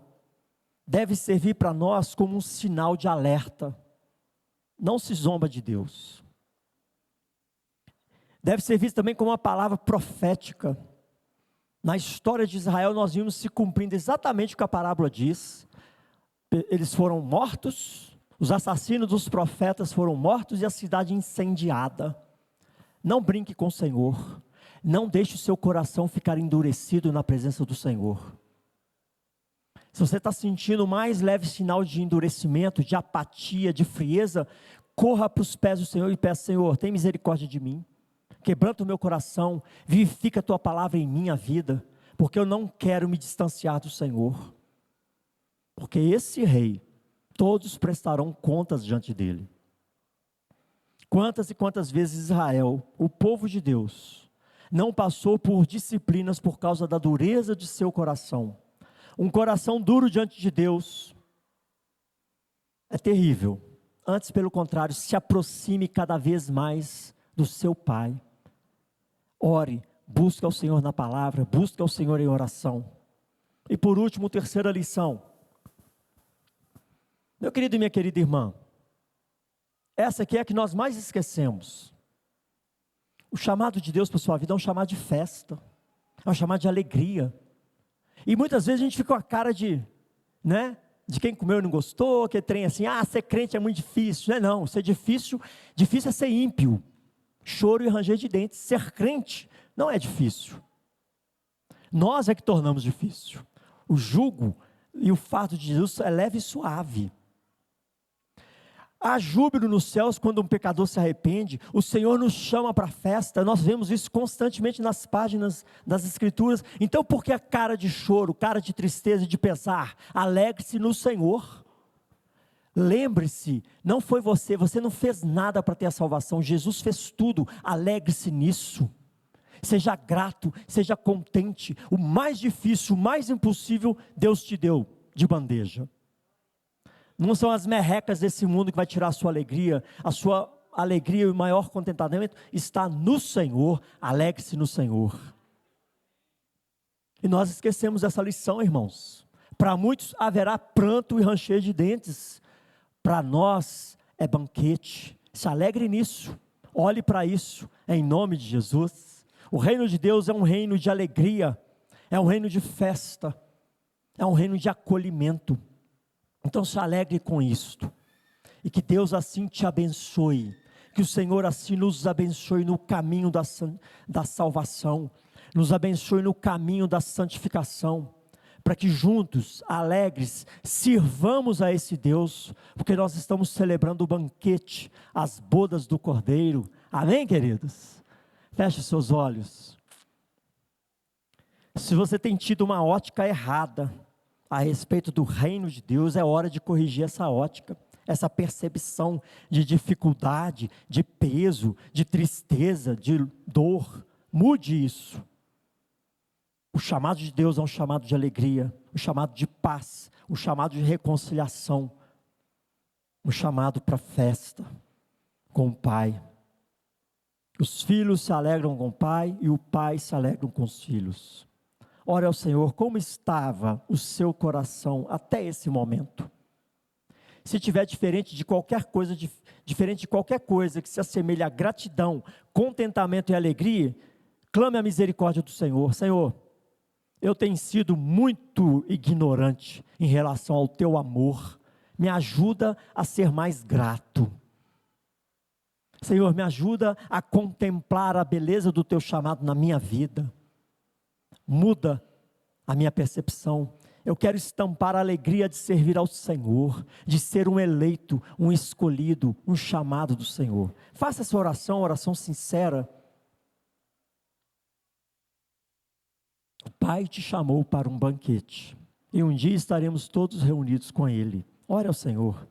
deve servir para nós como um sinal de alerta. Não se zomba de Deus. Deve ser visto também como uma palavra profética. Na história de Israel nós vimos se cumprindo exatamente o que a parábola diz. Eles foram mortos, os assassinos dos profetas foram mortos e a cidade incendiada. Não brinque com o Senhor. Não deixe o seu coração ficar endurecido na presença do Senhor. Se você está sentindo o mais leve sinal de endurecimento, de apatia, de frieza, corra para os pés do Senhor e peça: Senhor, tem misericórdia de mim, quebranta o meu coração, vivifica a tua palavra em minha vida, porque eu não quero me distanciar do Senhor, porque esse rei, todos prestarão contas diante dele. Quantas e quantas vezes Israel, o povo de Deus, não passou por disciplinas por causa da dureza de seu coração. Um coração duro diante de Deus é terrível. Antes, pelo contrário, se aproxime cada vez mais do seu Pai. Ore, busque ao Senhor na palavra, busque ao Senhor em oração. E por último, terceira lição. Meu querido e minha querida irmã, essa aqui é a que nós mais esquecemos. O chamado de Deus para a sua vida é um chamado de festa, é um chamado de alegria. E muitas vezes a gente fica com a cara de quem comeu e não gostou, que trem assim, ser crente é muito difícil. Não, ser difícil é ser ímpio, choro e ranger de dentes. Ser crente não é difícil, nós é que tornamos difícil. O jugo e o fardo de Jesus é leve e suave. Há júbilo nos céus quando um pecador se arrepende. O Senhor nos chama para a festa. Nós vemos isso constantemente nas páginas das Escrituras. Então, por que a cara de choro, cara de tristeza e de pesar? Alegre-se no Senhor. Lembre-se, não foi você não fez nada para ter a salvação. Jesus fez tudo. Alegre-se nisso. Seja grato, seja contente. O mais difícil, o mais impossível, Deus te deu de bandeja. Não são as merrecas desse mundo que vai tirar a sua alegria e o maior contentamento está no Senhor. Alegre-se no Senhor. E nós esquecemos essa lição, irmãos. Para muitos haverá pranto e ranger de dentes, para nós é banquete. Se alegre nisso, olhe para isso, em nome de Jesus. O reino de Deus é um reino de alegria, é um reino de festa, é um reino de acolhimento. Então se alegre com isto, e que Deus assim te abençoe, que o Senhor assim nos abençoe no caminho da salvação, nos abençoe no caminho da santificação, para que juntos, alegres, sirvamos a esse Deus, porque nós estamos celebrando o banquete, as bodas do Cordeiro. Amém, queridos? Feche seus olhos. Se você tem tido uma ótica errada a respeito do reino de Deus, é hora de corrigir essa ótica, essa percepção de dificuldade, de peso, de tristeza, de dor. Mude isso. O chamado de Deus é um chamado de alegria, um chamado de paz, um chamado de reconciliação, um chamado para festa com o Pai. Os filhos se alegram com o Pai e o Pai se alegra com os filhos. Ore ao Senhor, como estava o seu coração até esse momento? Se tiver diferente de qualquer coisa que se assemelhe à gratidão, contentamento e alegria, clame a misericórdia do Senhor. Senhor, eu tenho sido muito ignorante em relação ao teu amor, me ajuda a ser mais grato. Senhor, me ajuda a contemplar a beleza do teu chamado na minha vida. Muda a minha percepção. Eu quero estampar a alegria de servir ao Senhor, de ser um eleito, um escolhido, um chamado do Senhor. Faça essa oração sincera. O Pai te chamou para um banquete, e um dia estaremos todos reunidos com Ele. Ore ao Senhor.